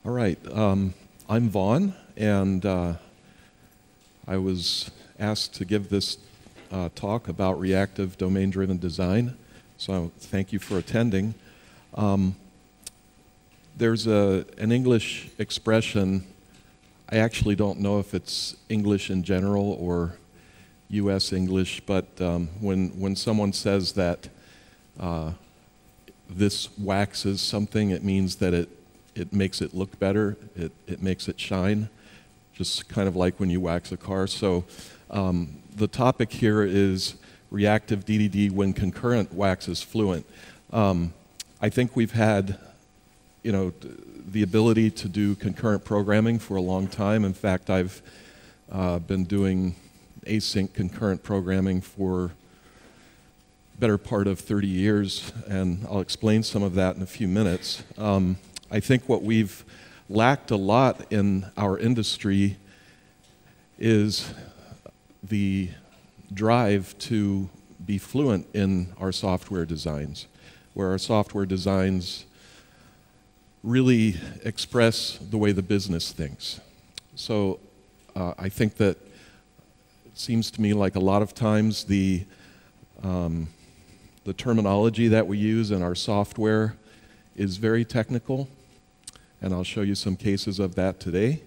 All right, I'm Vaughn, and I was asked to give this talk about reactive domain-driven design, so thank you for attending. There's an English expression, I actually don't know if it's English in general or US English, but when someone says that this waxes something, it means that it makes it look better, it makes it shine, just kind of like when you wax a car. So the topic here is reactive DDD when concurrent waxes Fluent. I think we've had, the ability to do concurrent programming for a long time. In fact, I've been doing async concurrent programming for better part of 30 years, and I'll explain some of that in a few minutes. I think what we've lacked a lot in our industry is the drive to be fluent in our software designs, where our software designs really express the way the business thinks. So I think that it seems to me like a lot of times the terminology that we use in our software is very technical, and I'll show you some cases of that today.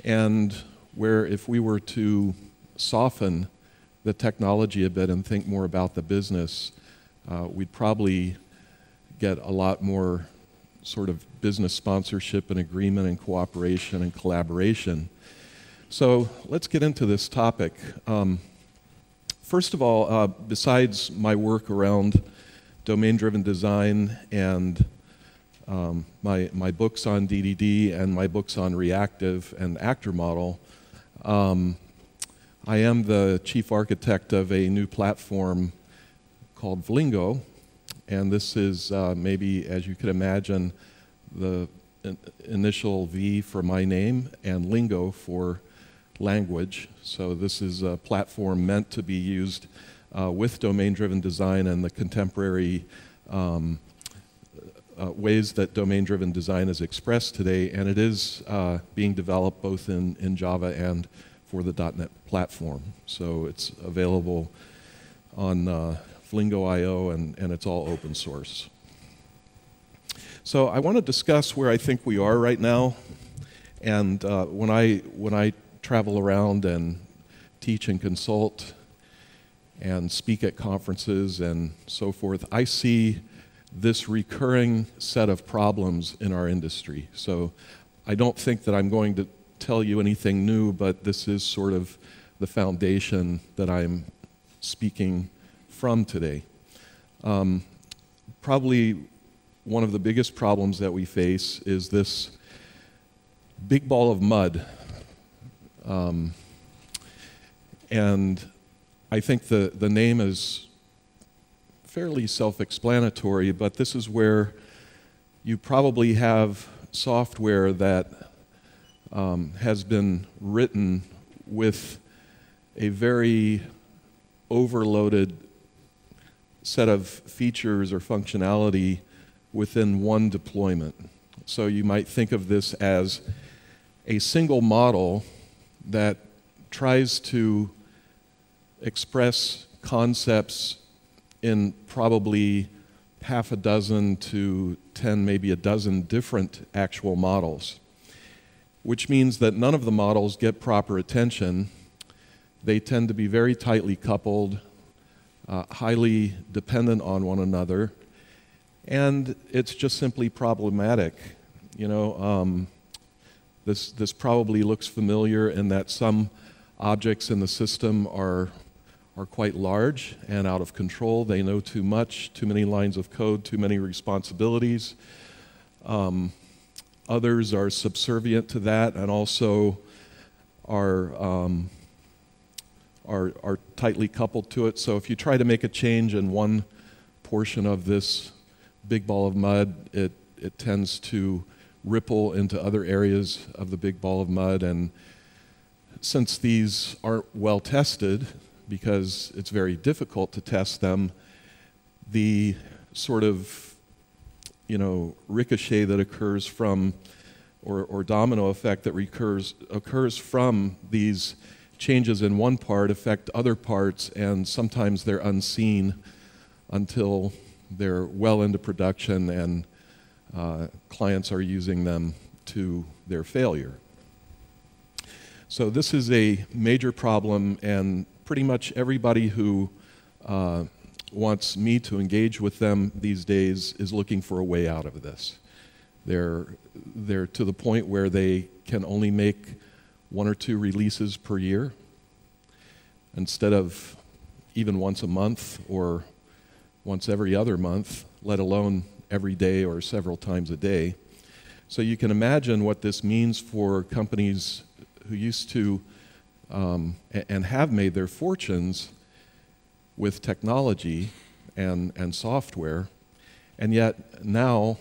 And where if we were to soften the technology a bit and think more about the business, we'd probably get a lot more sort of business sponsorship and agreement and cooperation and collaboration. So let's get into this topic. First of all, besides my work around domain-driven design and my books on DDD and my books on reactive and actor model, I am the chief architect of a new platform called Vlingo, and this is maybe, as you could imagine, the initial V for my name and lingo for language. So this is a platform meant to be used with domain-driven design and the contemporary ways that domain-driven design is expressed today, and it is being developed both in Java and for the .NET platform. So it's available on Vlingo.io, and it's all open source. So I want to discuss where I think we are right now, and when I travel around and teach and consult and speak at conferences and so forth, I see this recurring set of problems in our industry. So I don't think that I'm going to tell you anything new, but this is sort of the foundation that I'm speaking from today. Probably one of the biggest problems that we face is this big ball of mud. And I think the name is fairly self-explanatory, but this is where you probably have software that has been written with a very overloaded set of features or functionality within one deployment. So you might think of this as a single model that tries to express concepts in probably half a dozen to 10, maybe a dozen different actual models, which means that none of the models get proper attention. They tend to be very tightly coupled, highly dependent on one another, and it's just simply problematic. This probably looks familiar in that some objects in the system are quite large and out of control. They know too much, too many lines of code, too many responsibilities. Others are subservient to that and also are tightly coupled to it. So if you try to make a change in one portion of this big ball of mud, it tends to ripple into other areas of the big ball of mud. And since these aren't well tested, because it's very difficult to test them, the sort of ricochet that occurs from or domino effect that occurs from these changes in one part affect other parts, and sometimes they're unseen until they're well into production and clients are using them to their failure. So this is a major problem, and pretty much everybody who wants me to engage with them these days is looking for a way out of this. They're to the point where they can only make 1 or 2 releases per year instead of even once a month or once every other month, let alone every day or several times a day. So you can imagine what this means for companies who used to and have made their fortunes with technology and software, and yet now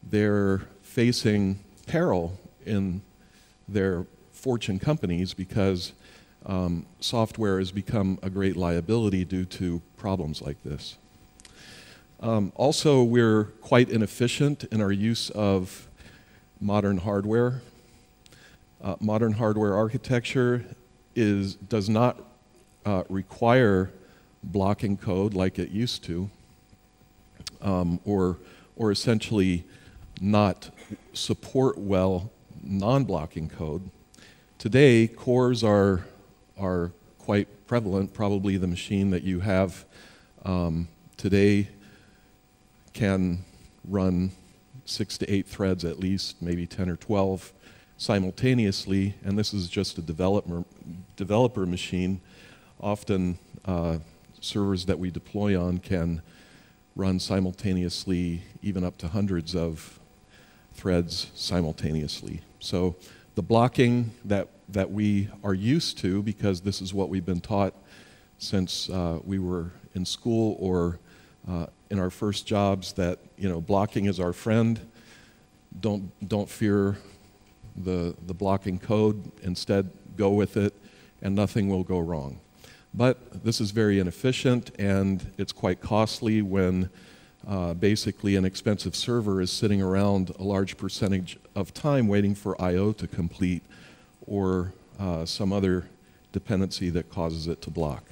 they're facing peril in their fortune companies because software has become a great liability due to problems like this. Also, we're quite inefficient in our use of modern hardware. Modern hardware architecture does not require blocking code like it used to, or essentially not support well non-blocking code. Today, cores are quite prevalent. Probably the machine that you have today can run 6 to 8 threads at least, maybe 10 or 12 simultaneously, and this is just a developer machine. Often servers that we deploy on can run simultaneously, even up to hundreds of threads simultaneously. So the blocking that we are used to, because this is what we've been taught since we were in school or in our first jobs, that blocking is our friend. Don't fear the blocking code. Instead, go with it, and nothing will go wrong. But this is very inefficient, and it's quite costly when basically an expensive server is sitting around a large percentage of time waiting for I/O to complete, or some other dependency that causes it to block.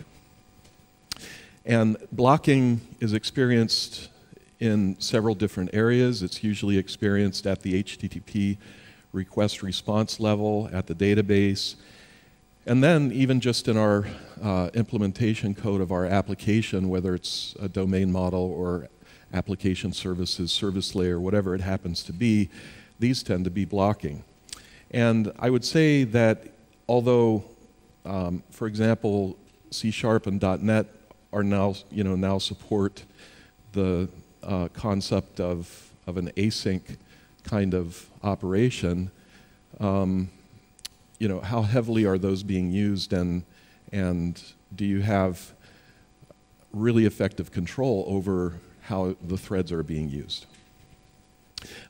And blocking is experienced in several different areas. It's usually experienced at the HTTP request response level, at the database, and then even just in our implementation code of our application, whether it's a domain model or application services, service layer, whatever it happens to be, these tend to be blocking. And I would say that although, for example, C# and .NET are now support the concept of an async kind of operation, how heavily are those being used, and do you have really effective control over how the threads are being used?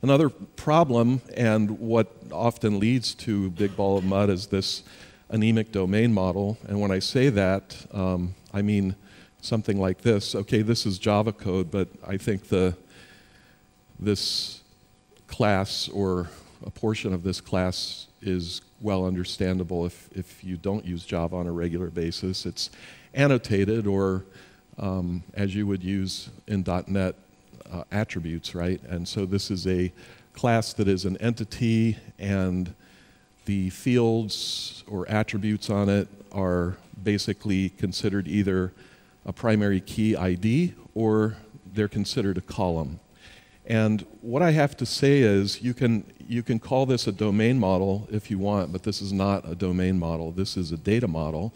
Another problem, and what often leads to big ball of mud, is this anemic domain model. And when I say that, I mean something like this. Okay, this is Java code, but I think this class, or a portion of this class, is well understandable if you don't use Java on a regular basis. It's annotated, or as you would use in .NET, attributes, right? And so this is a class that is an entity, and the fields or attributes on it are basically considered either a primary key ID or they're considered a column. And what I have to say is you can call this a domain model if you want, but this is not a domain model. This is a data model,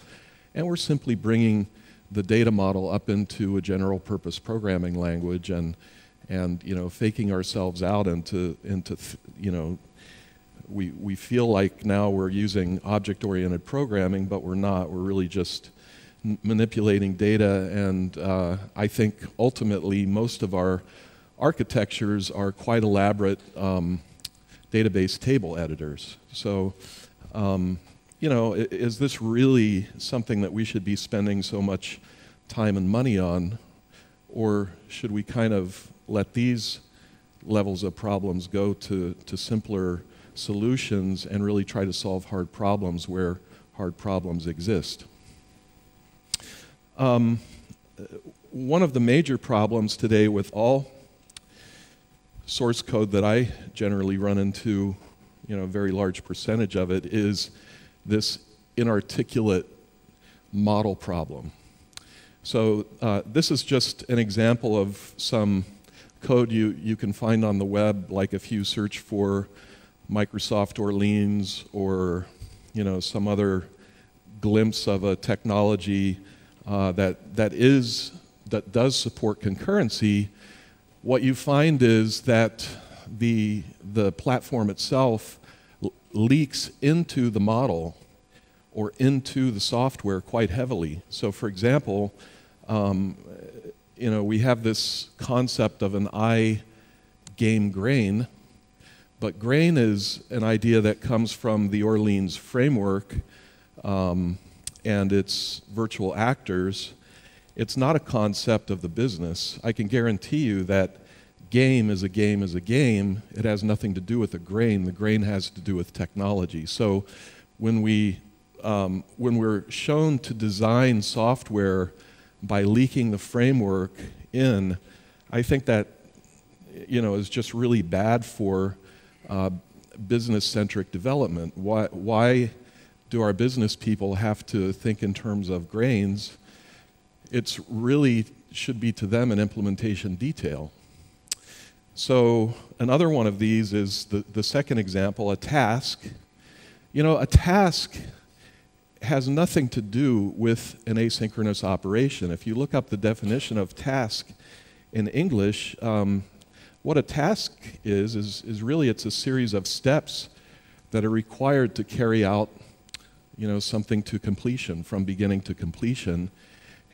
and we're simply bringing the data model up into a general purpose programming language and faking ourselves out into we feel like now we're using object-oriented programming, but we're not. We're really just manipulating data, and I think ultimately most of our architectures are quite elaborate database table editors. So, is this really something that we should be spending so much time and money on, or should we kind of let these levels of problems go to simpler solutions and really try to solve hard problems where hard problems exist. One of the major problems today with all source code that I generally run into, a very large percentage of it, is this inarticulate model problem. So this is just an example of some code you can find on the web, like if you search for Microsoft Orleans or some other glimpse of a technology that does support concurrency. What you find is that the platform itself leaks into the model or into the software quite heavily. So for example, we have this concept of an I-game grain, but grain is an idea that comes from the Orleans framework and its virtual actors. It's not a concept of the business. I can guarantee you that game is a game is a game. It has nothing to do with the grain. The grain has to do with technology. So when we're shown to design software by leaking the framework in, I think that is just really bad for business-centric development. Why do our business people have to think in terms of grains? It's really should be to them an implementation detail. So another one of these is the second example, a task. A task has nothing to do with an asynchronous operation. If you look up the definition of task in English, what a task is really it's a series of steps that are required to carry out something to completion, from beginning to completion.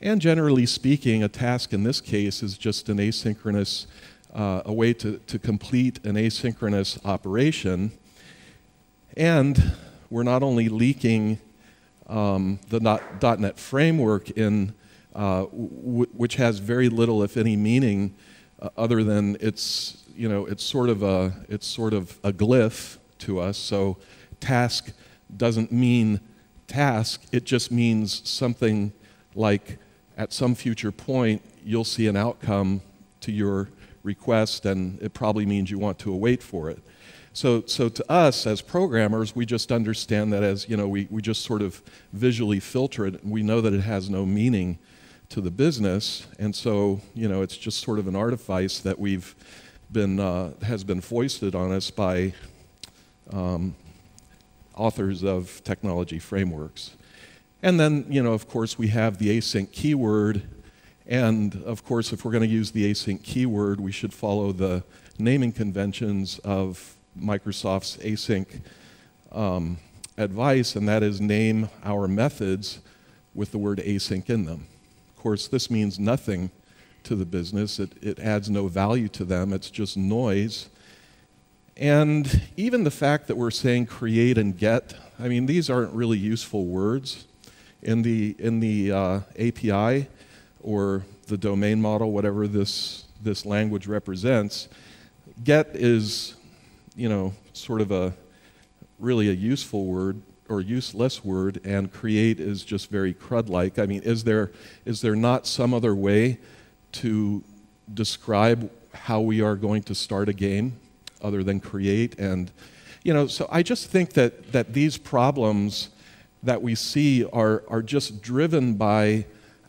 And generally speaking, a task in this case is just an asynchronous, a way to complete an asynchronous operation. And we're not only leaking the .NET framework in, which has very little, if any, meaning other than it's sort of a glyph to us. So task doesn't mean task, it just means something like at some future point you'll see an outcome to your request, and it probably means you want to await for it. So to us as programmers, we just understand that as we just sort of visually filter it. We know that it has no meaning to the business, and so it's just sort of an artifice that has been foisted on us by authors of technology frameworks. And then, of course, we have the async keyword. And of course, if we're going to use the async keyword, we should follow the naming conventions of Microsoft's async advice, and that is name our methods with the word async in them. Of course, this means nothing to the business. It adds no value to them. It's just noise. And even the fact that we're saying create and get, I mean, these aren't really useful words. In the API or the domain model, whatever this language represents, get is, sort of really a useful word or useless word, and create is just very crud-like. I mean, is there not some other way to describe how we are going to start a game other than create? And so I just think that these problems that we see are just driven by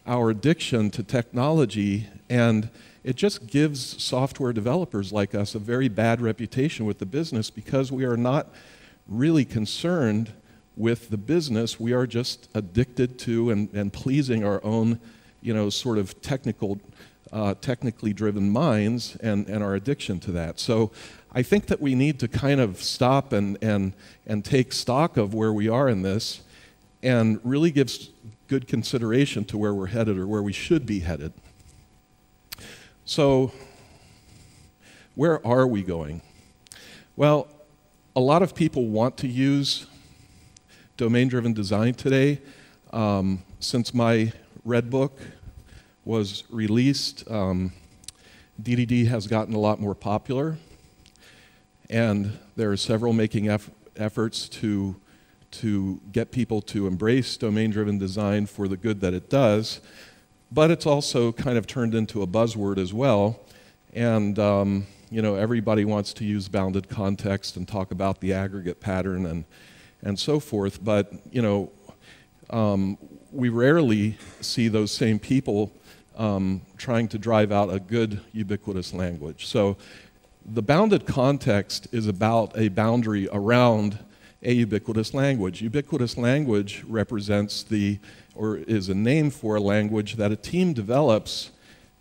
our addiction to technology, and it just gives software developers like us a very bad reputation with the business because we are not really concerned with the business. We are just addicted to and pleasing our own, sort of technically driven minds and our addiction to that. So I think that we need to kind of stop and take stock of where we are in this and really give good consideration to where we're headed or where we should be headed. So where are we going? Well, a lot of people want to use domain-driven design today. Since my Red Book was released, DDD has gotten a lot more popular. And there are several making efforts to get people to embrace domain-driven design for the good that it does, but it's also kind of turned into a buzzword as well. And everybody wants to use bounded context and talk about the aggregate pattern and so forth, but we rarely see those same people trying to drive out a good ubiquitous language. So the bounded context is about a boundary around a ubiquitous language. Ubiquitous language represents or is a name for a language that a team develops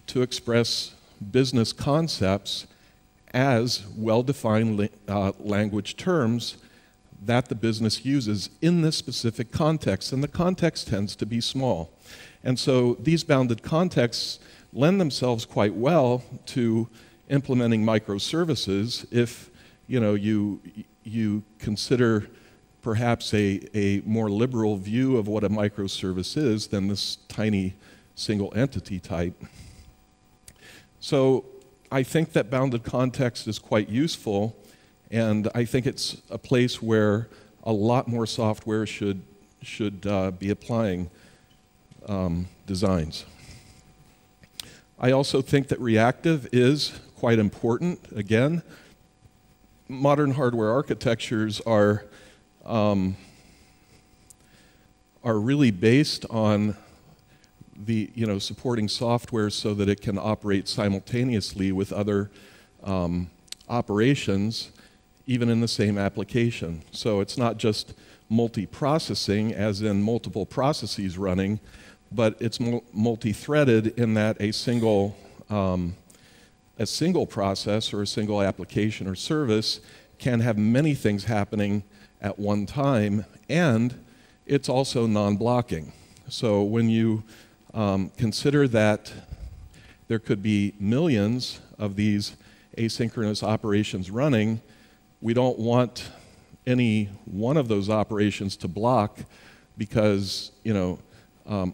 to express business concepts as well-defined language terms that the business uses in this specific context, and the context tends to be small. And so these bounded contexts lend themselves quite well to implementing microservices if you consider perhaps a more liberal view of what a microservice is than this tiny single entity type. So I think that bounded context is quite useful, and I think it's a place where a lot more software should be applying designs. I also think that reactive is quite important. Again, modern hardware architectures are really based on supporting software so that it can operate simultaneously with other operations, even in the same application. So it's not just multi-processing, as in multiple processes running, but it's multi-threaded in that a single process or a single application or service can have many things happening at one time, and it's also non-blocking. So when you consider that there could be millions of these asynchronous operations running, we don't want any one of those operations to block because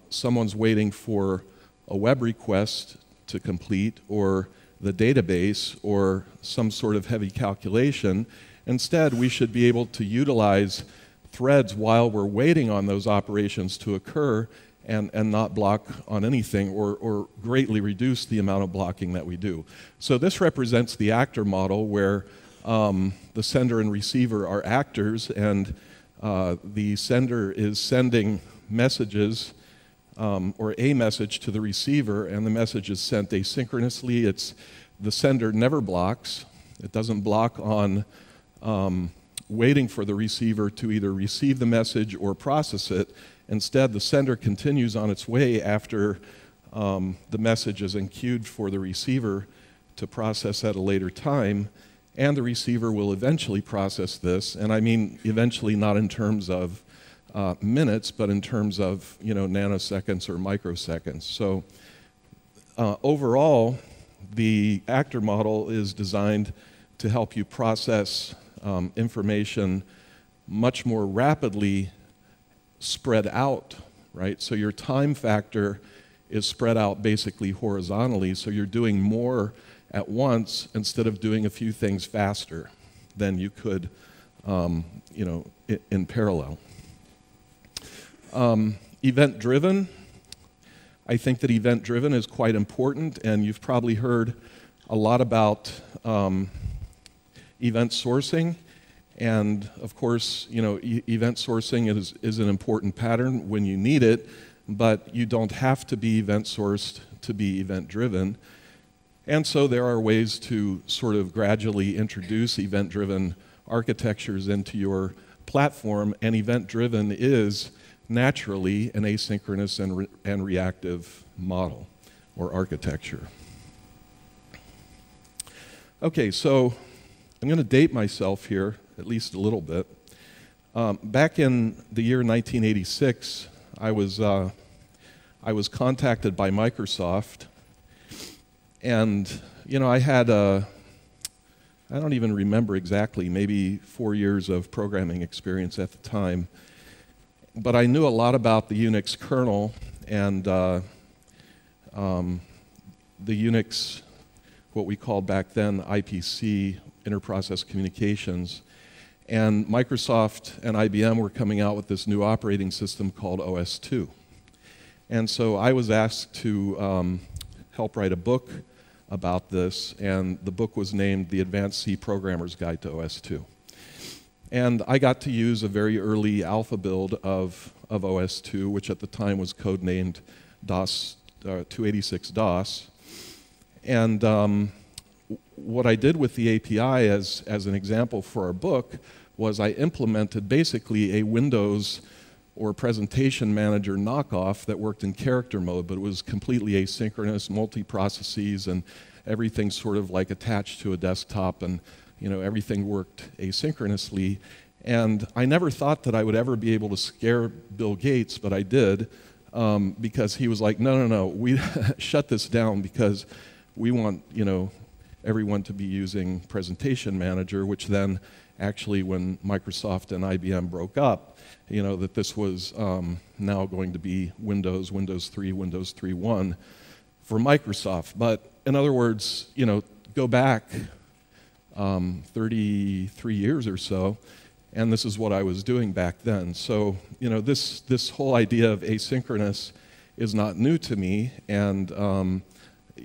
someone's waiting for a web request to complete or the database or some sort of heavy calculation. Instead, we should be able to utilize threads while we're waiting on those operations to occur and not block on anything or greatly reduce the amount of blocking that we do. So this represents the actor model where the sender and receiver are actors, and the sender is sending messages or a message to the receiver, and the message is sent asynchronously. The sender never blocks. It doesn't block on waiting for the receiver to either receive the message or process it. Instead, the sender continues on its way after the message is enqueued for the receiver to process at a later time, and the receiver will eventually process this, and I mean eventually not in terms of minutes, but in terms of nanoseconds or microseconds. So overall, the actor model is designed to help you process information much more rapidly spread out, right? So your time factor is spread out basically horizontally, so you're doing more at once instead of doing a few things faster than you could in parallel. Event-driven. I think that event-driven is quite important, and you've probably heard a lot about event sourcing. And of course, event sourcing is an important pattern when you need it, but you don't have to be event sourced to be event-driven. And so there are ways to sort of gradually introduce event-driven architectures into your platform, and event-driven is naturally an asynchronous and reactive model or architecture. Okay, so I'm going to date myself here at least a little bit. Back in the year 1986, I was contacted by Microsoft, and I had I don't even remember exactly, maybe 4 years of programming experience at the time. But I knew a lot about the Unix kernel and the Unix, what we called back then IPC inter-process communications. And Microsoft and IBM were coming out with this new operating system called OS/2. And so I was asked to help write a book about this, and the book was named The Advanced C Programmer's Guide to OS/2. And I got to use a very early alpha build of OS/2, which at the time was codenamed 286 DOS. And what I did with the API as an example for our book was I implemented basically a Windows or presentation manager knockoff that worked in character mode, but it was completely asynchronous, multi-processes, and everything sort of like attached to a desktop, and everything worked asynchronously. And I never thought that I would ever be able to scare Bill Gates, but I did, because he was like, no, we shut this down because we want everyone to be using presentation manager, which then actually when Microsoft and IBM broke up, that this was now going to be Windows 3, Windows 3.1 for Microsoft. But in other words, go back 33 years or so, and this is what I was doing back then. So, this whole idea of asynchronous is not new to me, and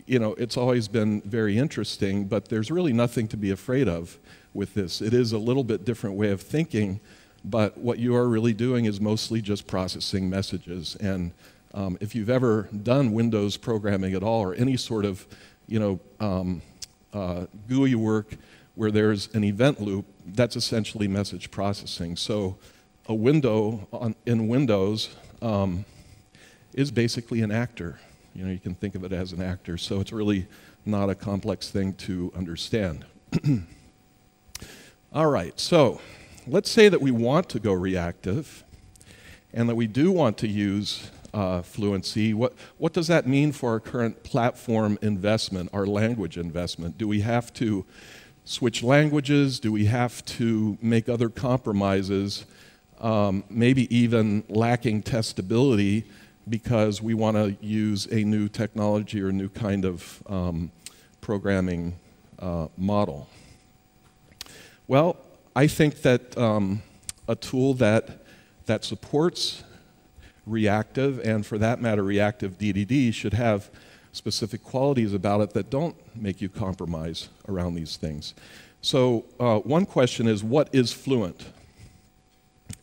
it's always been very interesting, but there's really nothing to be afraid of with this. It is a little bit different way of thinking, but what you are really doing is mostly just processing messages. And if you've ever done Windows programming at all, or any sort of GUI work where there's an event loop, that's essentially message processing. So a window in Windows is basically an actor. You can think of it as an actor. So it's really not a complex thing to understand. All right, so let's say that we want to go reactive and that we do want to use Fluency. What does that mean for our current platform investment, our language investment? Do we have to switch languages? Do we have to make other compromises, maybe even lacking testability because we want to use a new technology or a new kind of programming model? Well, I think that a tool that supports reactive, and for that matter reactive DDD, should have specific qualities about it that don't make you compromise around these things. So one question is, what is Fluent?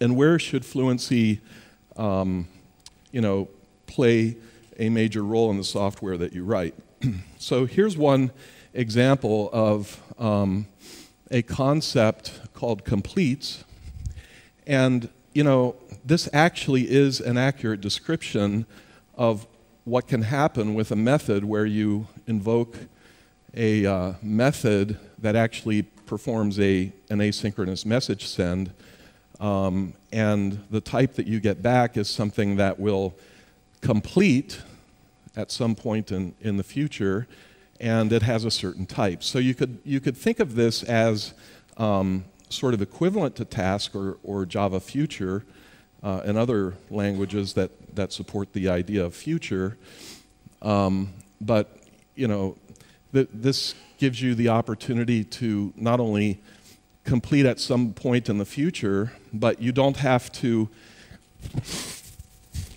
And where should Fluency play a major role in the software that you write? So here's one example of a concept called completes. And, this actually is an accurate description of what can happen with a method where you invoke a method that actually performs an asynchronous message send. And the type that you get back is something that will complete at some point in the future, and it has a certain type. So you could think of this as sort of equivalent to task or Java future and other languages that support the idea of future. But this gives you the opportunity to not only complete at some point in the future, but you don't have to,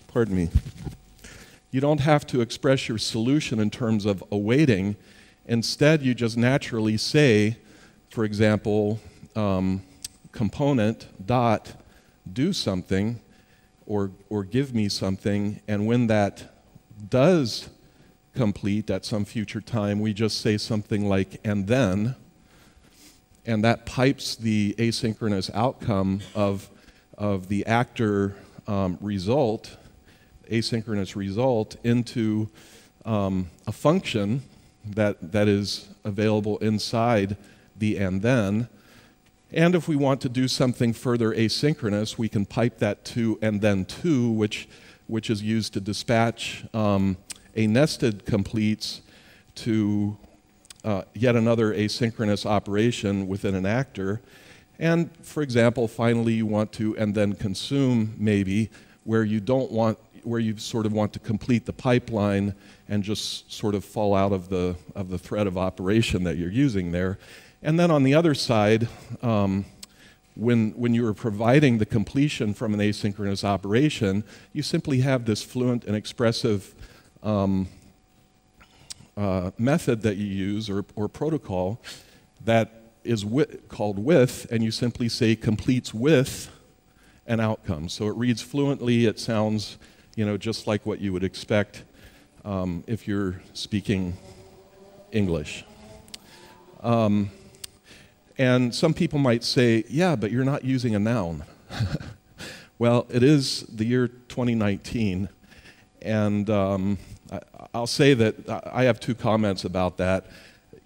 pardon me, you don't have to express your solution in terms of awaiting. Instead, you just naturally say, for example, component dot do something or give me something, and when that does complete at some future time, we just say something like and then, and that pipes the asynchronous outcome of the actor result, asynchronous result, into a function that is available inside the and then. And if we want to do something further asynchronous, we can pipe that to and then to, which is used to dispatch a nested completes to yet another asynchronous operation within an actor. And for example, finally, you want to and then consume, maybe, where you sort of want to complete the pipeline and just sort of fall out of the thread of operation that you're using there. And then on the other side, when you are providing the completion from an asynchronous operation, you simply have this fluent and expressive method that you use, or protocol, that is called with, and you simply say completes with an outcome. So it reads fluently, it sounds, just like what you would expect if you're speaking English. And some people might say, yeah, but you're not using a noun. Well, it is the year 2019, and I'll say that I have two comments about that.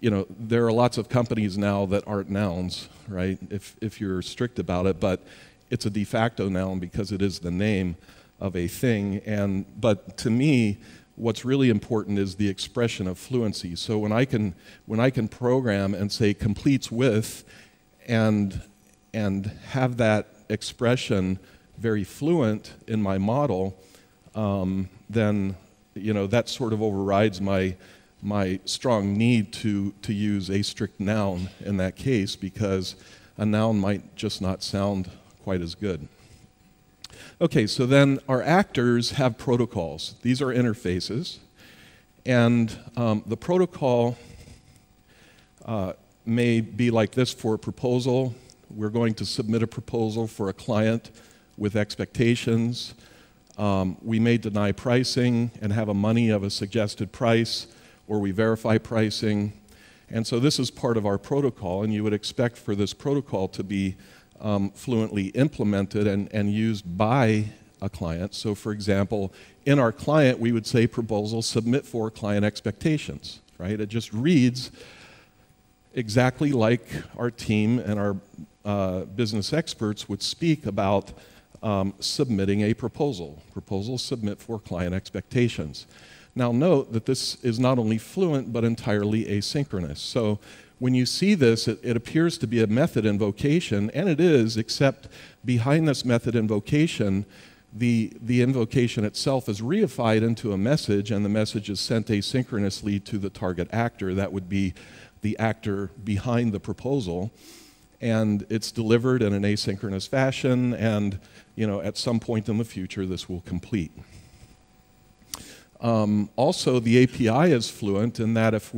There are lots of companies now that aren't nouns, right, if you're strict about it, but it's a de facto noun because it is the name of a thing. But to me, what's really important is the expression of fluency. So when I can program and say completes with and have that expression very fluent in my model, then that sort of overrides my strong need to use a strict noun in that case, because a noun might just not sound quite as good. Okay, so then our actors have protocols. These are interfaces, and the protocol may be like this for a proposal. We're going to submit a proposal for a client with expectations. We may deny pricing and have a money of a suggested price, or we verify pricing. And so this is part of our protocol, and you would expect for this protocol to be fluently implemented and used by a client. So for example, in our client, we would say proposal submit for client expectations, right? It just reads exactly like our team and our business experts would speak about submitting a proposal. Proposal submit for client expectations. Now note that this is not only fluent, but entirely asynchronous. So when you see this, it appears to be a method invocation, and it is, except behind this method invocation, the invocation itself is reified into a message, and the message is sent asynchronously to the target actor. That would be the actor behind the proposal, and it's delivered in an asynchronous fashion, and at some point in the future this will complete. Also, the API is fluent in that if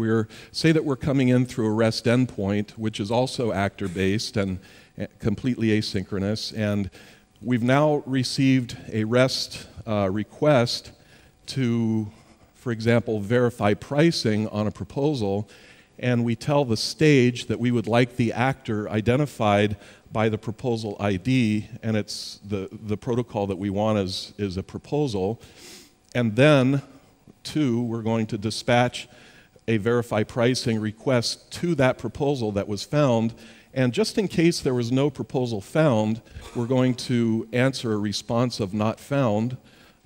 say that we're coming in through a REST endpoint, which is also actor-based and completely asynchronous, and we've now received a REST request to, for example, verify pricing on a proposal, and we tell the stage that we would like the actor identified by the proposal ID, and it's the protocol that we want is a proposal. And then, we're going to dispatch a verify pricing request to that proposal that was found. And just in case there was no proposal found, we're going to answer a response of not found.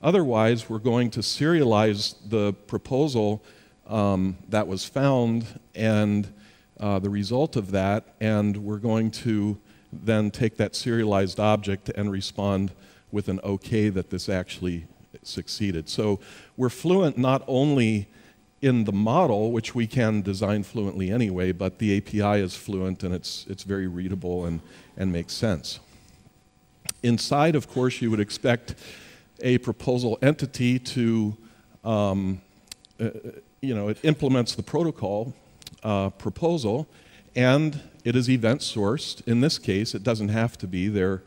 Otherwise, we're going to serialize the proposal that was found and the result of that, and we're going to then take that serialized object and respond with an OK that this actually succeeded. So we're fluent not only in the model, which we can design fluently anyway, but the API is fluent and it's very readable and makes sense. Inside, of course, you would expect a proposal entity to, it implements the protocol proposal, and it is event sourced. In this case, it doesn't have to be. There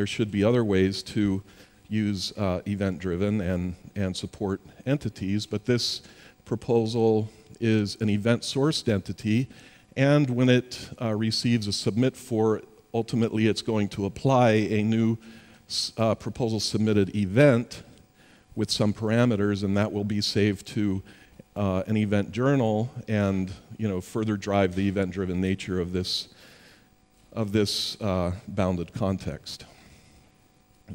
should be other ways to use event-driven and support entities, but this proposal is an event-sourced entity, and when it receives a submit for, ultimately it's going to apply a new proposal submitted event with some parameters, and that will be saved to an event journal and further drive the event-driven nature of this bounded context.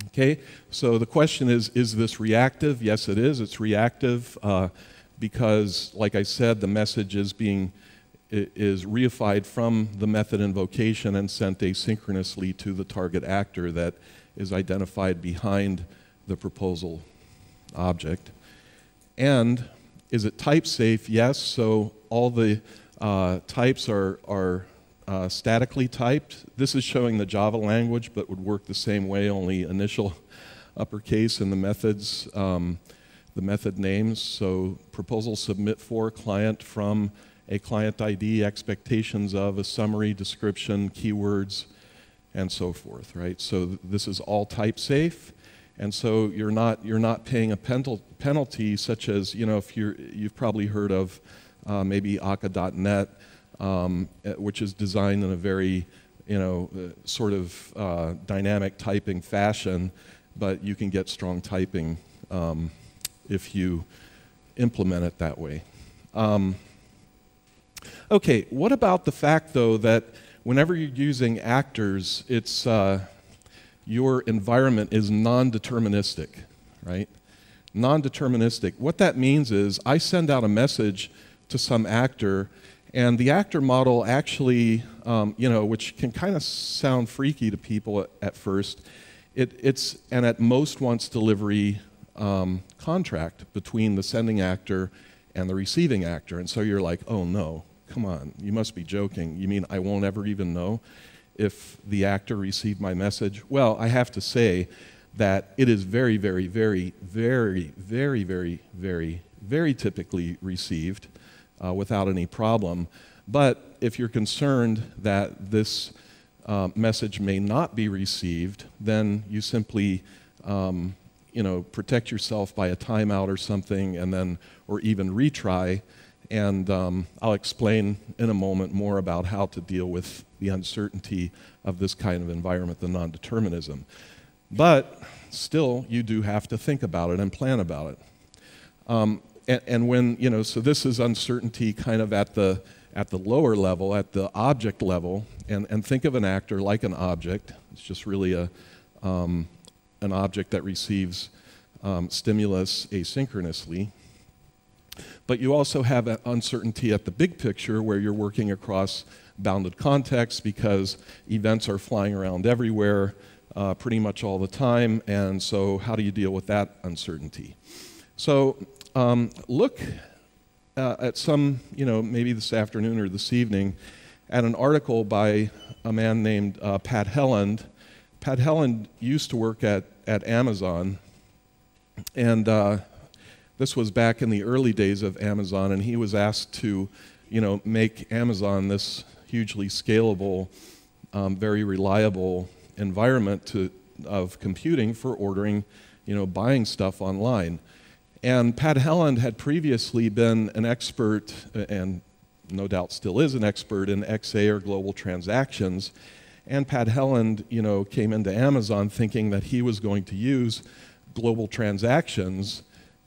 Okay, so the question is this reactive? Yes, it is. It's reactive because, like I said, the message is reified from the method invocation and sent asynchronously to the target actor that is identified behind the proposal object. And is it type safe? Yes. So all the types are statically typed. This is showing the Java language, but would work the same way, only initial uppercase in the methods, the method names. So proposal submit for client from a client ID, expectations of a summary, description, keywords, and so forth, right? So this is all type safe, and so you're not paying a penalty such as, you know, if you've probably heard of maybe Akka.net, which is designed in a very, you know, sort of dynamic typing fashion, but you can get strong typing if you implement it that way. Okay, what about the fact, though, that whenever you're using actors, it's your environment is non-deterministic, right? Non-deterministic. What that means is I send out a message to some actor, and the actor model actually, you know, which can kind of sound freaky to people at first, it's an at most once delivery contract between the sending actor and the receiving actor. And so you're like, oh no, come on, you must be joking. You mean I won't ever even know if the actor received my message? Well, I have to say that it is very, very, very, very, very, very, very, very typically received without any problem. But if you're concerned that this message may not be received, then you simply you know, protect yourself by a timeout or something, and then, or even retry. And I'll explain in a moment more about how to deal with the uncertainty of this kind of environment, the non-determinism. But still, you do have to think about it and plan about it. And when, you know, so this is uncertainty kind of at the lower level, at the object level, and think of an actor like an object. It's just really an object that receives stimulus asynchronously. But you also have an uncertainty at the big picture where you're working across bounded contexts because events are flying around everywhere pretty much all the time, and so how do you deal with that uncertainty? So look at some, you know, maybe this afternoon or this evening, at an article by a man named Pat Helland. Pat Helland used to work at Amazon, and this was back in the early days of Amazon, and he was asked to, you know, make Amazon this hugely scalable, very reliable environment of computing for ordering, you know, buying stuff online. And Pat Helland had previously been an expert, and no doubt still is an expert, in XA or global transactions. And Pat Helland, you know, came into Amazon thinking that he was going to use global transactions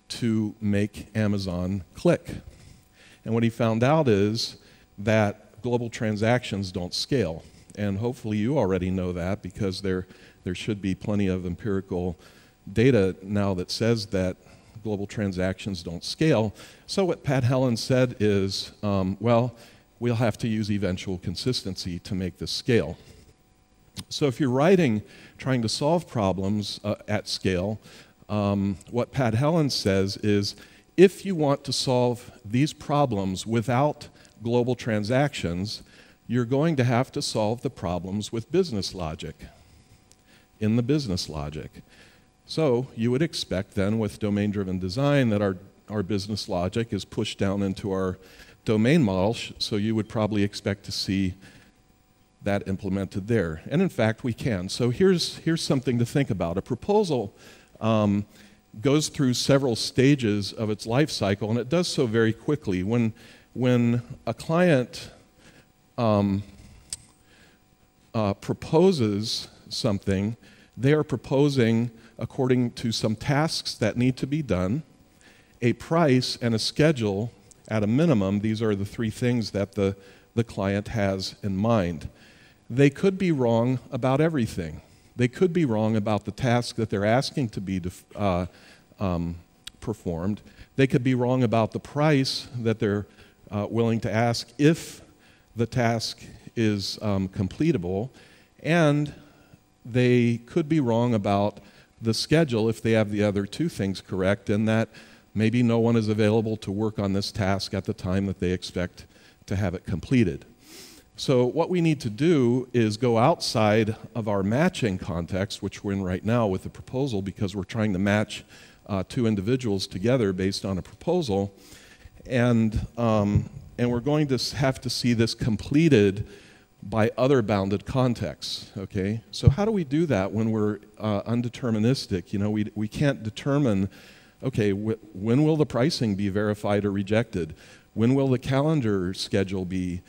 to make Amazon click. And what he found out is that global transactions don't scale. And hopefully you already know that, because there should be plenty of empirical data now that says that global transactions don't scale. So what Pat Helland said is, well, we'll have to use eventual consistency to make this scale. So if you're writing, trying to solve problems at scale, what Pat Helland says is, if you want to solve these problems without global transactions, you're going to have to solve the problems with business logic, in the business logic. So you would expect then with domain-driven design that our business logic is pushed down into our domain model, so you would probably expect to see that implemented there. And in fact, we can. So here's something to think about. A proposal goes through several stages of its life cycle, and it does so very quickly. When a client proposes something, they are proposing according to some tasks that need to be done, a price and a schedule at a minimum. These are the three things that the client has in mind. They could be wrong about everything. They could be wrong about the task that they're asking to be performed. They could be wrong about the price that they're willing to ask if the task is completable, and they could be wrong about the schedule if they have the other two things correct, and that maybe no one is available to work on this task at the time that they expect to have it completed. So what we need to do is go outside of our matching context, which we're in right now with the proposal, because we're trying to match two individuals together based on a proposal, and we're going to have to see this completed by other bounded contexts. Okay, so how do we do that when we're undeterministic? You know, we can't determine. Okay, when will the pricing be verified or rejected? When will the calendar schedule be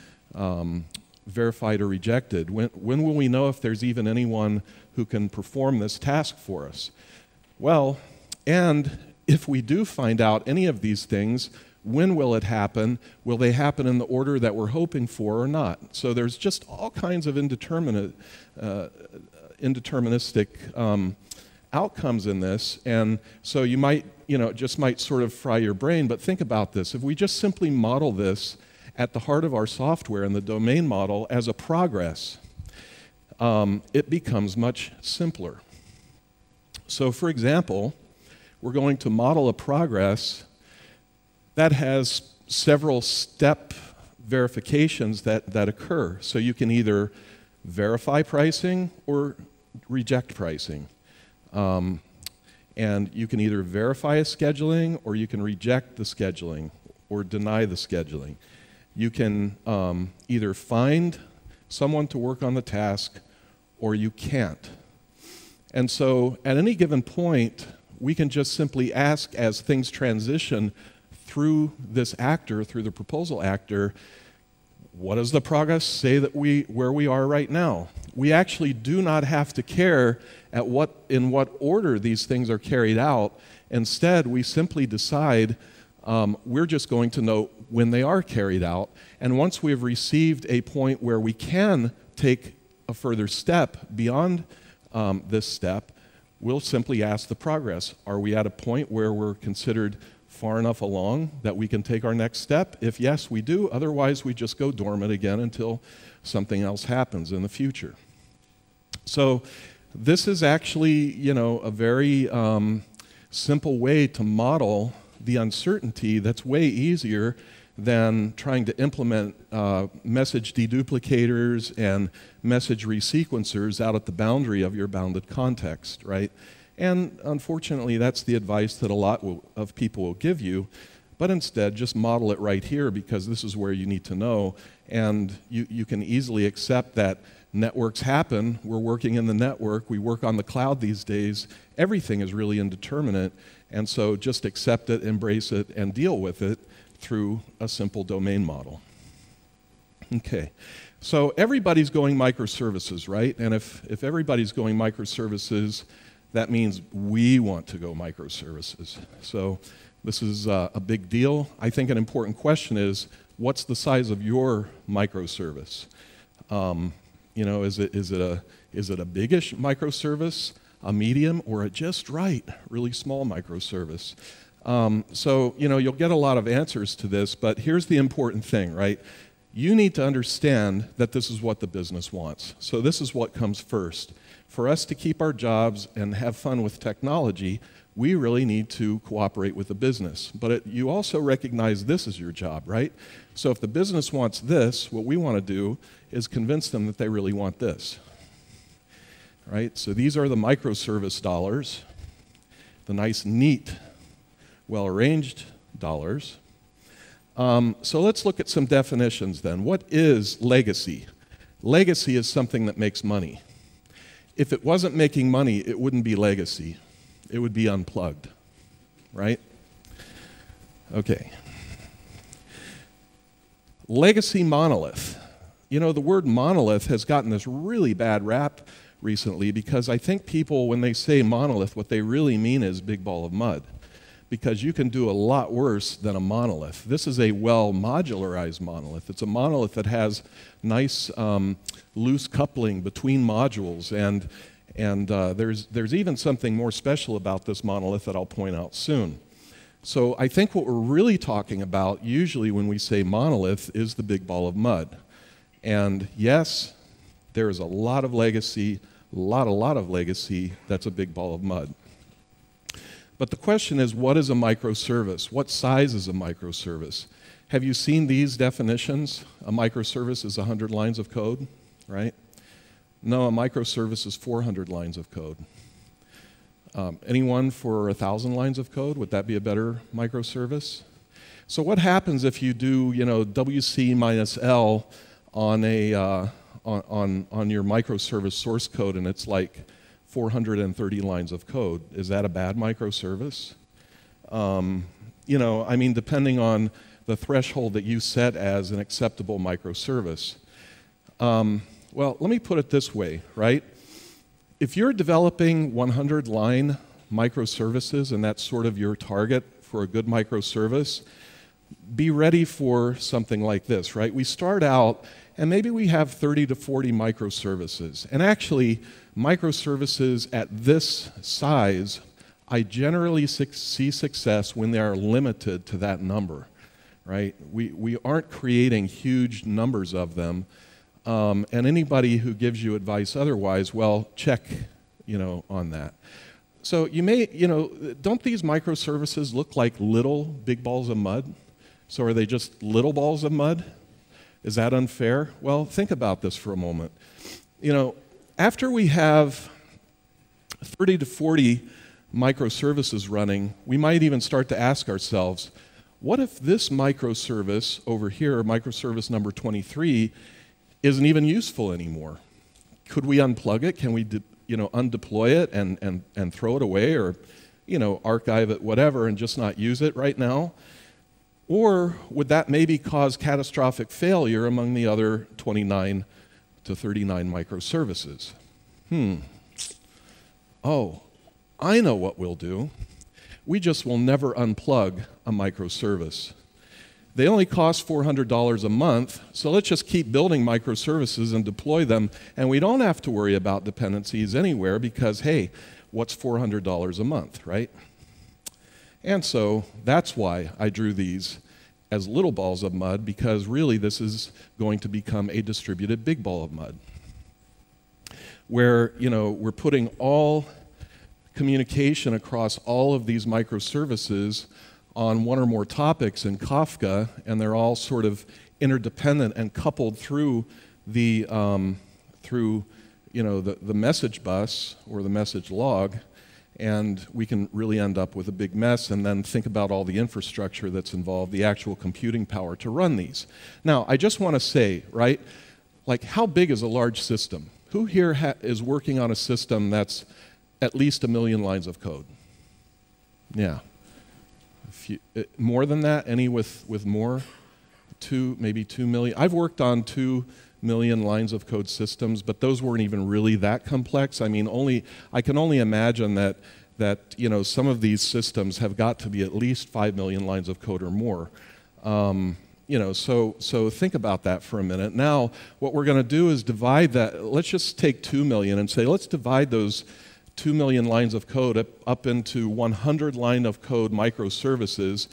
verified or rejected? When will we know if there's even anyone who can perform this task for us? Well, and if we do find out any of these things, when will it happen? Will they happen in the order that we're hoping for or not? So there's just all kinds of indeterministic outcomes in this, and so you might, it just might sort of fry your brain, but think about this. If we just simply model this at the heart of our software and the domain model as a progress, it becomes much simpler. So for example, we're going to model a progress that has several step verifications that occur. So you can either verify pricing or reject pricing. And you can either verify a scheduling or you can reject the scheduling or deny the scheduling. You can either find someone to work on the task or you can't. And so at any given point, we can just simply ask, as things transition through this actor, through the proposal actor, what does the progress say that where we are right now? We actually do not have to care in what order these things are carried out. Instead, we simply decide we're just going to know when they are carried out. And once we've received a point where we can take a further step beyond this step, we'll simply ask the progress. Are we at a point where we're considered far enough along that we can take our next step? If yes, we do. Otherwise, we just go dormant again until something else happens in the future. So this is actually, a very simple way to model the uncertainty that's way easier than trying to implement message deduplicators and message resequencers out at the boundary of your bounded context, right? And unfortunately, that's the advice that a lot of people will give you, but instead just model it right here, because this is where you need to know, and you can easily accept that networks happen. We're working in the network. We work on the cloud these days. Everything is really indeterminate, and so just accept it, embrace it, and deal with it through a simple domain model. Okay, so everybody's going microservices, right? And if everybody's going microservices, that means we want to go microservices. So this is a big deal. I think an important question is, what's the size of your microservice? Is it a biggish microservice, a medium, or a just right, really small microservice? So you'll get a lot of answers to this, but here's the important thing, right? You need to understand that this is what the business wants. So this is what comes first. For us to keep our jobs and have fun with technology, we really need to cooperate with the business. But you also recognize this is your job, right? So if the business wants this, what we want to do is convince them that they really want this, right? So these are the microservice dollars, the nice, neat, well-arranged dollars. So let's look at some definitions then. What is legacy? Legacy is something that makes money. If it wasn't making money, it wouldn't be legacy. It would be unplugged, right? Okay. Legacy monolith. The word monolith has gotten this really bad rap recently because I think people, when they say monolith, what they really mean is big ball of mud, because you can do a lot worse than a monolith. This is a well-modularized monolith. It's a monolith that has nice loose coupling between modules, and there's even something more special about this monolith that I'll point out soon. So I think what we're really talking about usually when we say monolith is the big ball of mud. And yes, there is a lot of legacy, a lot of legacy that's a big ball of mud. But the question is, what is a microservice? What size is a microservice? Have you seen these definitions? A microservice is 100 lines of code, right? No, a microservice is 400 lines of code. Anyone for 1,000 lines of code? Would that be a better microservice? So what happens if you do, WC minus L on on your microservice source code and it's like 430 lines of code? Is that a bad microservice? Depending on the threshold that you set as an acceptable microservice. Well, let me put it this way, right? If you're developing 100-line microservices and that's sort of your target for a good microservice, be ready for something like this, right? We start out and maybe we have 30 to 40 microservices. And actually, microservices at this size, I generally see success when they are limited to that number, right? We aren't creating huge numbers of them. And anybody who gives you advice otherwise, well, check, on that. So you may, don't these microservices look like little big balls of mud? So are they just little balls of mud? Is that unfair? Well, think about this for a moment. After we have 30 to 40 microservices running, we might even start to ask ourselves, what if this microservice over here, microservice number 23, isn't even useful anymore? Could we unplug it? Can we undeploy it and throw it away, or archive it, whatever, and just not use it right now? Or would that maybe cause catastrophic failure among the other 29 to 39 microservices? Oh, I know what we'll do. We just will never unplug a microservice. They only cost $400 a month, so let's just keep building microservices and deploy them, and we don't have to worry about dependencies anywhere because, hey, what's $400 a month, right? And so that's why I drew these as little balls of mud, because really this is going to become a distributed big ball of mud, where we're putting all communication across all of these microservices on one or more topics in Kafka, and they're all sort of interdependent and coupled through the message bus or the message log, and we can really end up with a big mess. And then think about all the infrastructure that's involved, the actual computing power to run these. Now, I just want to say, right, like, how big is a large system? Who here is working on a system that's at least 1 million lines of code? Yeah. More than that? Any with more? Maybe 2 million? I've worked on 2 million lines of code systems, but those weren't even really that complex. I mean, I can only imagine that some of these systems have got to be at least 5 million lines of code or more. So think about that for a minute. Now, what we're going to do is divide that. Let's just take 2 million and say, let's divide those 2 million lines of code up into 100 line of code microservices,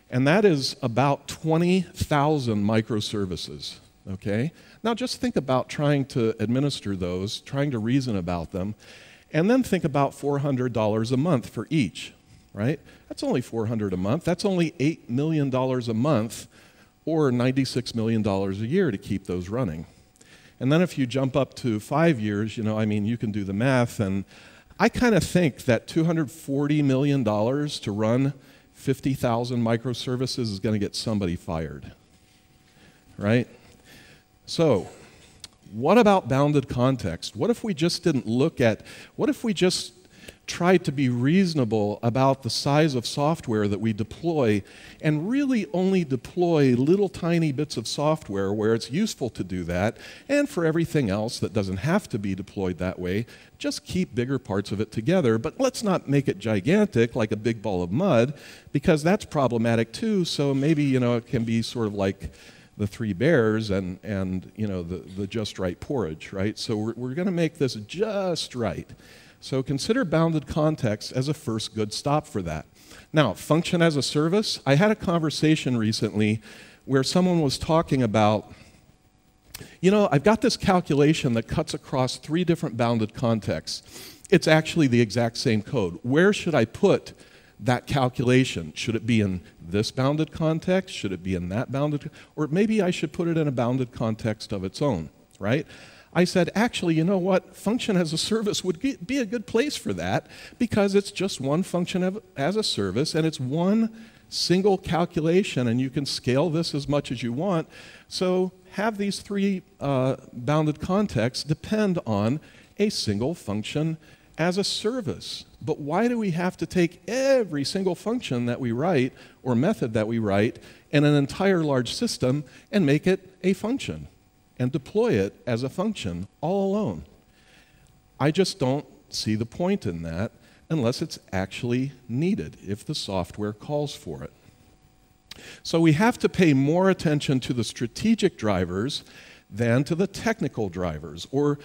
and that is about 20,000 microservices, okay? Now just think about trying to administer those, trying to reason about them, and then think about $400 a month for each, right? That's only $400 a month. That's only $8 million a month, or $96 million a year to keep those running. And then if you jump up to 5 years, you can do the math, and I kind of think that $240 million to run 50,000 microservices is going to get somebody fired, right? So, what about bounded context? What if we just what if we just tried to be reasonable about the size of software that we deploy and really only deploy little tiny bits of software where it's useful to do that, and for everything else that doesn't have to be deployed that way, just keep bigger parts of it together, but let's not make it gigantic like a big ball of mud, because that's problematic too. So maybe it can be sort of like the Three Bears and the just right porridge, right? So we're going to make this just right. So consider bounded context as a first good stop for that. Now, function as a service. I had a conversation recently where someone was talking about, I've got this calculation that cuts across 3 different bounded contexts. It's actually the exact same code. Where should I put that calculation. Should it be in this bounded context? Should it be in that bounded? Or maybe I should put it in a bounded context of its own, right? I said, actually, you know what? Function as a service would be a good place for that because it's just one function as a service and it's one single calculation and you can scale this as much as you want. So have these three bounded contexts depend on a single function as a service. But why do we have to take every single function that we write or method that we write in an entire large system and make it a function and deploy it as a function all alone? I just don't see the point in that unless it's actually needed, if the software calls for it. So we have to pay more attention to the strategic drivers than to the technical drivers, or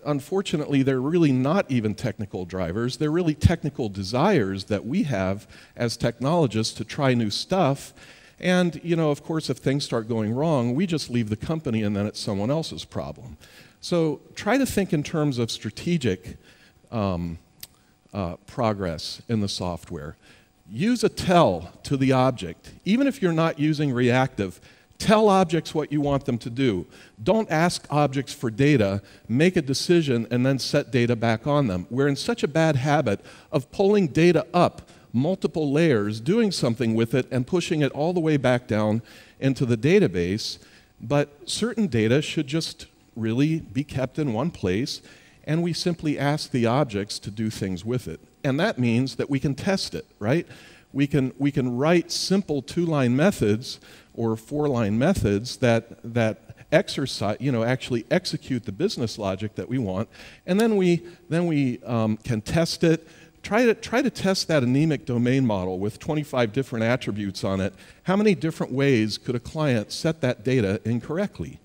unfortunately, they're really not even technical drivers. They're really technical desires that we have as technologists to try new stuff. And, you know, of course, if things start going wrong, we just leave the company and then it's someone else's problem. So try to think in terms of strategic progress in the software. Use a tell to the object. Even if you're not using reactive, tell objects what you want them to do. Don't ask objects for data, make a decision, and then set data back on them. We're in such a bad habit of pulling data up multiple layers, doing something with it, and pushing it all the way back down into the database. But certain data should just really be kept in one place, and we simply ask the objects to do things with it. And that means that we can test it, right? We can write simple 2-line methods or 4-line methods that exercise, actually execute the business logic that we want, and then we can test it. Try to test that anemic domain model with 25 different attributes on it. How many different ways could a client set that data incorrectly?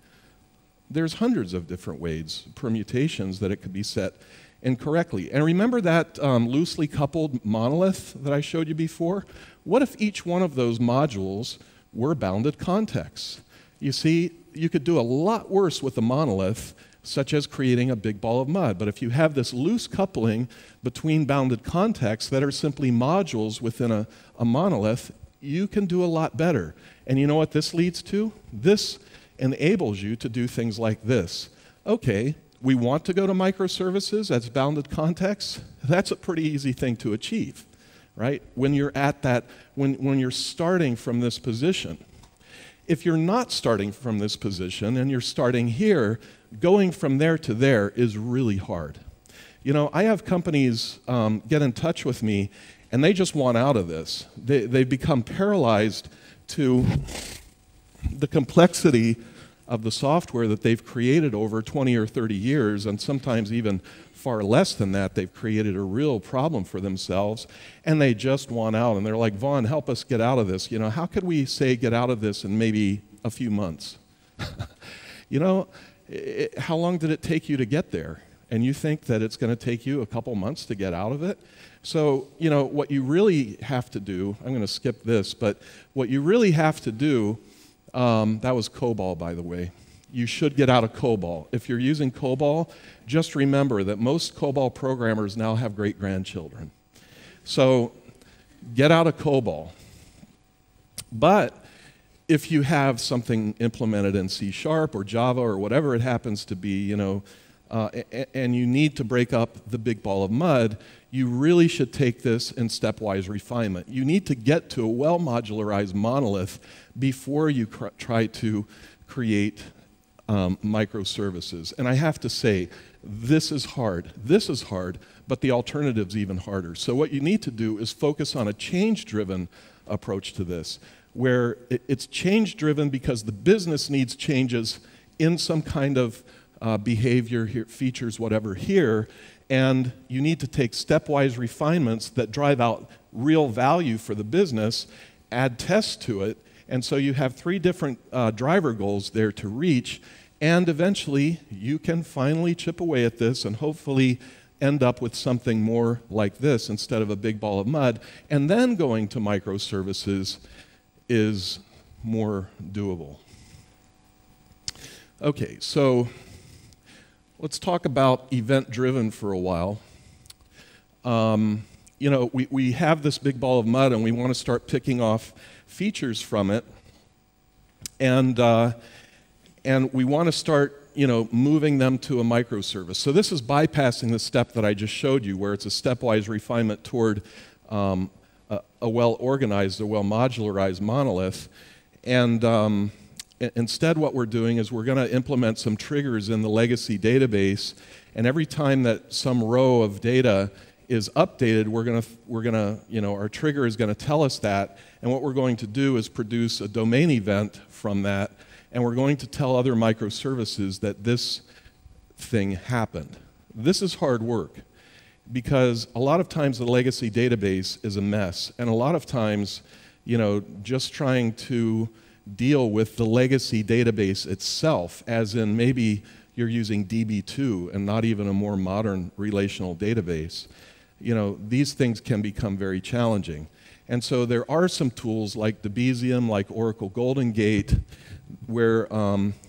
There's hundreds of different ways, permutations that it could be set incorrectly. And remember that loosely coupled monolith that I showed you before? What if each one of those modules were bounded contexts? You see, you could do a lot worse with a monolith, such as creating a big ball of mud. But if you have this loose coupling between bounded contexts that are simply modules within a monolith, you can do a lot better. And you know what this leads to? This enables you to do things like this. Okay, we want to go to microservices as bounded contexts. That's a pretty easy thing to achieve, right? When you're at that, when you're starting from this position. If you're not starting from this position and you're starting here, going from there to there is really hard. You know, I have companies get in touch with me and they just want out of this. They've become paralyzed to the complexity of the software that they've created over 20 or 30 years, and sometimes even far less than that. They've created a real problem for themselves, and they just want out. And they're like, Vaughn, help us get out of this. You know, how could we say get out of this in maybe a few months? You know, how long did it take you to get there? And you think that it's going to take you a couple months to get out of it? So, you know, what you really have to do, I'm going to skip this, but what you really have to do, that was COBOL, by the way. You should get out of COBOL. If you're using COBOL, just remember that most COBOL programmers now have great-grandchildren. So get out of COBOL. But if you have something implemented in C# or Java or whatever it happens to be, you know, and you need to break up the big ball of mud, you really should take this in stepwise refinement. You need to get to a well-modularized monolith before you try to create microservices. And I have to say, this is hard. This is hard, but the alternative's even harder. So what you need to do is focus on a change-driven approach to this, where it's change-driven because the business needs changes in some kind of behavior, here, features, whatever here, and you need to take stepwise refinements that drive out real value for the business, add tests to it, and so you have 3 different driver goals there to reach, and eventually you can finally chip away at this and hopefully end up with something more like this instead of a big ball of mud, and then going to microservices is more doable. Okay, so let's talk about event-driven for a while. you know, we have this big ball of mud and we want to start picking off features from it, and we want to start, you know, moving them to a microservice. So this is bypassing the step that I just showed you, where it's a stepwise refinement toward a well-organized, a well-modularized monolith. And instead what we're doing is we're going to implement some triggers in the legacy database, and every time that some row of data is updated, we're gonna, you know, our trigger is going to tell us that, and what we're going to do is produce a domain event from that, and we're going to tell other microservices that this thing happened. This is hard work, because a lot of times the legacy database is a mess, and a lot of times, you know, just trying to deal with the legacy database itself, as in maybe you're using DB2 and not even a more modern relational database, you know, these things can become very challenging. And so there are some tools like Debezium, like Oracle Golden Gate, where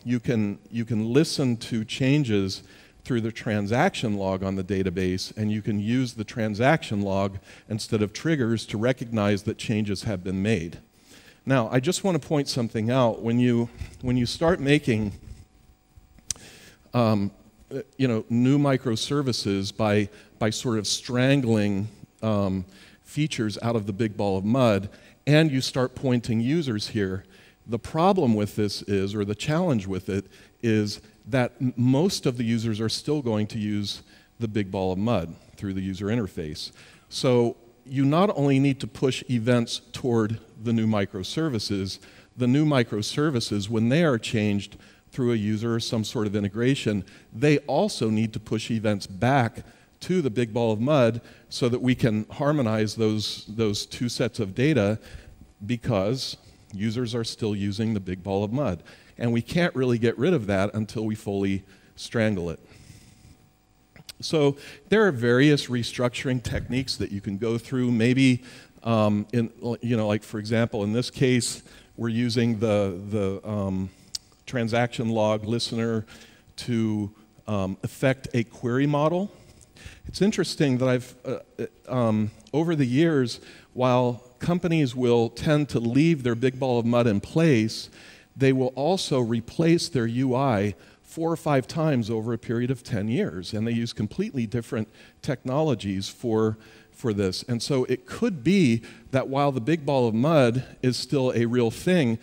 you can listen to changes through the transaction log on the database, and you can use the transaction log instead of triggers to recognize that changes have been made. Now, I just want to point something out. When you start making you know, new microservices by sort of strangling features out of the big ball of mud, and you start pointing users here, the problem with this is, or the challenge with it, is that most of the users are still going to use the big ball of mud through the user interface. So you not only need to push events toward the new microservices, when they are changed through a user or some sort of integration, they also need to push events back to the big ball of mud so that we can harmonize those two sets of data, because users are still using the big ball of mud. And we can't really get rid of that until we fully strangle it. So there are various restructuring techniques that you can go through. Maybe, you know, like for example, in this case, we're using the transaction log listener to affect a query model. It's interesting that I've, over the years, while companies will tend to leave their big ball of mud in place, they will also replace their UI 4 or 5 times over a period of 10 years. And they use completely different technologies for this. And so it could be that while the big ball of mud is still a real thing,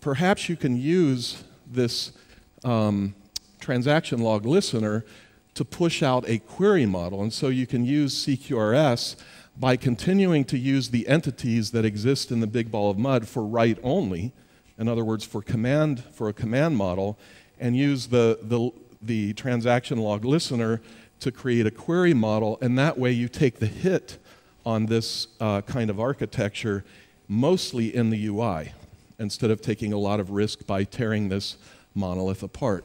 perhaps you can use this transaction log listener to push out a query model. And so you can use CQRS by continuing to use the entities that exist in the big ball of mud for write only, in other words, for a command model, and use the transaction log listener to create a query model, and that way you take the hit on this kind of architecture mostly in the UI, instead of taking a lot of risk by tearing this monolith apart.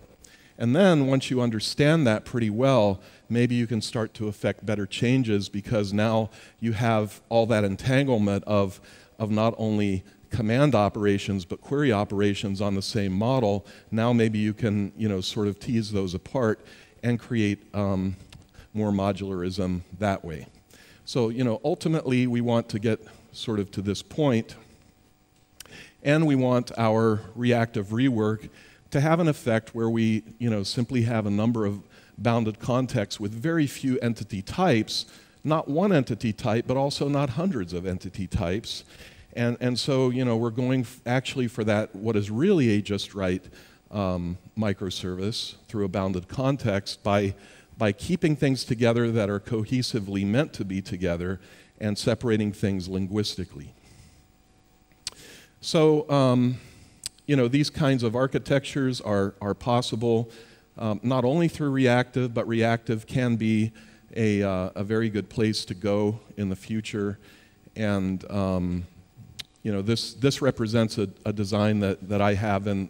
And then once you understand that pretty well, maybe you can start to affect better changes, because now you have all that entanglement of not only command operations but query operations on the same model. Now maybe you can, you know, sort of tease those apart and create more modularism that way. So, you know, ultimately we want to get sort of to this point, and we want our reactive rework to have an effect where we, you know, simply have a number of bounded contexts with very few entity types, not one entity type, but also not hundreds of entity types. And so, you know, we're going actually for that, what is really a just right microservice through a bounded context by keeping things together that are cohesively meant to be together and separating things linguistically. So, you know, these kinds of architectures are possible not only through reactive, but reactive can be a very good place to go in the future. And you know, this represents a design that I have in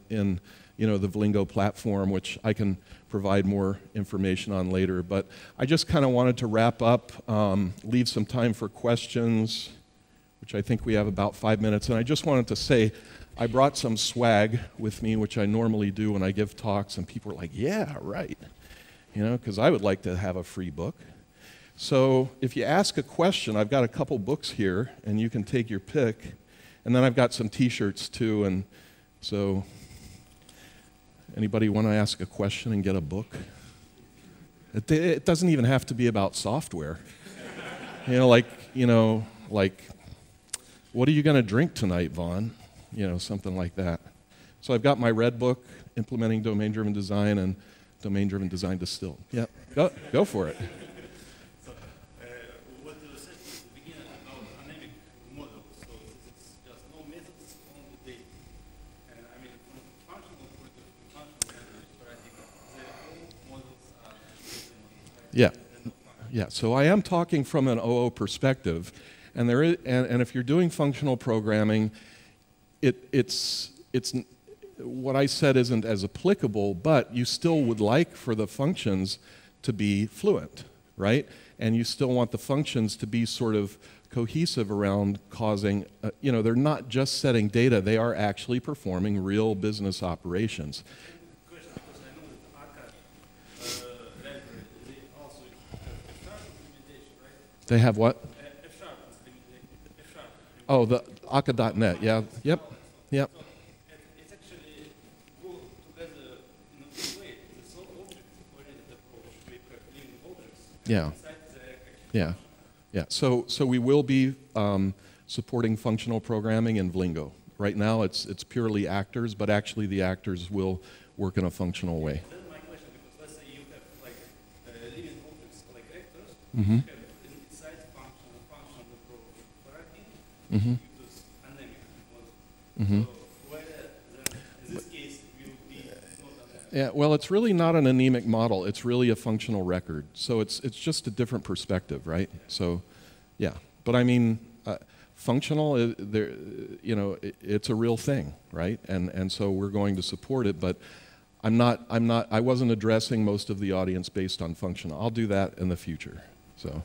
you know, the Vlingo platform, which I can provide more information on later. But I just kind of wanted to wrap up, leave some time for questions, which I think we have about 5 minutes. And I just wanted to say, I brought some swag with me, which I normally do when I give talks, and people are like, yeah, right, you know, because I would like to have a free book. So if you ask a question, I've got a couple books here, and you can take your pick. And then I've got some T-shirts too, and so anybody want to ask a question and get a book? It doesn't even have to be about software. Like, what are you going to drink tonight, Vaughn? Something like that. So I've got my red book, Implementing Domain-Driven Design and Domain-Driven Design Distilled. Yeah, go for it. So, what you said at the beginning about Anemic model, so it's just no methods, only data. And I mean, from a functional point of view, functional paradigm, the models are yeah. Yeah, so I am talking from an OO perspective, and if you're doing functional programming, it's what I said isn't as applicable, but you still would like for the functions to be fluent, right? And you still want the functions to be sort of cohesive around causing, they're not just setting data, they are actually performing real business operations. They have what? Oh, the Akka.net, yeah, yep. It's actually go together in a way. It's all object-oriented approach. We have living objects. Yeah. So we will be supporting functional programming in Vlingo. Right now, it's purely actors, but actually the actors will work in a functional way. Then my question, because let's say you have like living objects like actors. Mm-hmm. Mm-hmm. Mm-hmm. So where in this case will be not anemic? Yeah, well, it's really not an anemic model. It's really a functional record. So it's just a different perspective, right? So, yeah. But I mean, functional, it's a real thing, right? And so we're going to support it. But I wasn't addressing most of the audience based on functional. I'll do that in the future. So.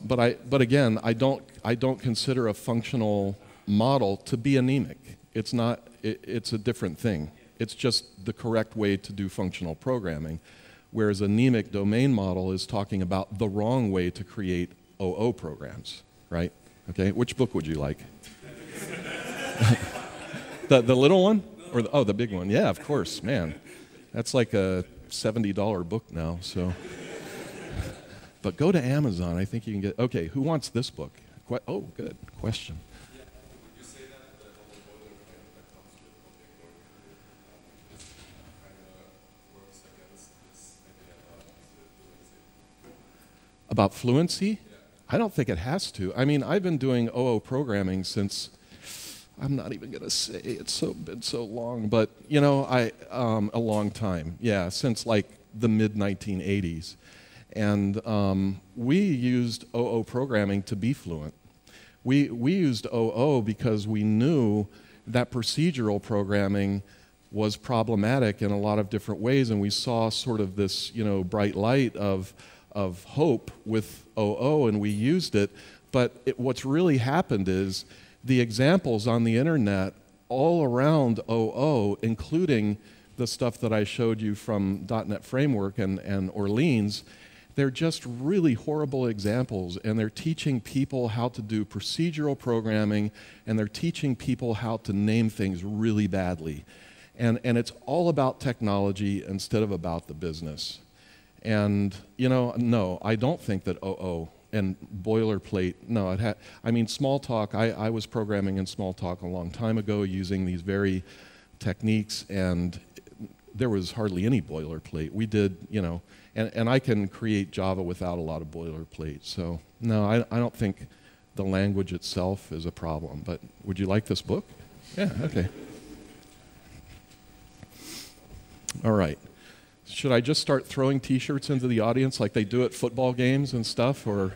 But again, I don't consider a functional model to be anemic. It's not. It's a different thing. It's just the correct way to do functional programming, whereas anemic domain model is talking about the wrong way to create OO programs, right? Okay. Which book would you like? the little one or the big one? Yeah, of course, man. That's like a $70 book now. So. But go to Amazon. I think you can get. Okay, who wants this book? Oh, good question. Yeah, would you say that the whole boilerplate that comes with object oriented kind of works against this idea about fluency? Yeah. I don't think it has to. I mean, I've been doing OO programming since. I'm not even going to say it's been so long, but a long time. Yeah, since like the mid 1980s. And we used OO programming to be fluent. We used OO because we knew that procedural programming was problematic in a lot of different ways, and we saw sort of this bright light of hope with OO, and we used it. But what's really happened is the examples on the internet all around OO, including the stuff that I showed you from .NET Framework and Orleans, they're just really horrible examples, and they're teaching people how to do procedural programming, and they're teaching people how to name things really badly. And it's all about technology instead of about the business. And, no, I don't think that OO and boilerplate, no, I mean, Smalltalk, I was programming in Smalltalk a long time ago using these very techniques, and there was hardly any boilerplate. We did, and I can create Java without a lot of boilerplate. So, no, I don't think the language itself is a problem. But would you like this book? Yeah, okay. All right. Should I just start throwing T-shirts into the audience like they do at football games and stuff? Or,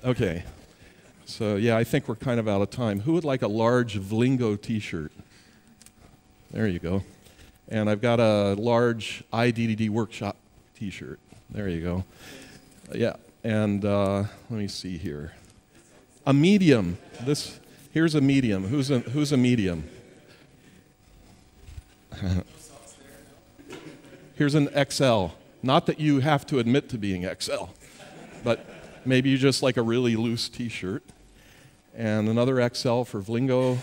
okay. So, yeah, I think we're kind of out of time. Who would like a large Vlingo T-shirt? There you go. And I've got a large IDDD workshop T-shirt. There you go. Yeah, and let me see here. A medium. Here's a medium. Who's a medium? Here's an XL. Not that you have to admit to being XL, but maybe you just like a really loose t-shirt. And another XL for Vlingo.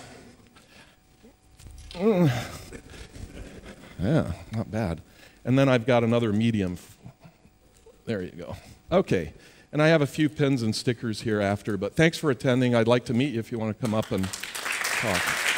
Yeah, not bad. And then I've got another medium. There you go. Okay. And I have a few pins and stickers here after, but thanks for attending. I'd like to meet you if you want to come up and talk.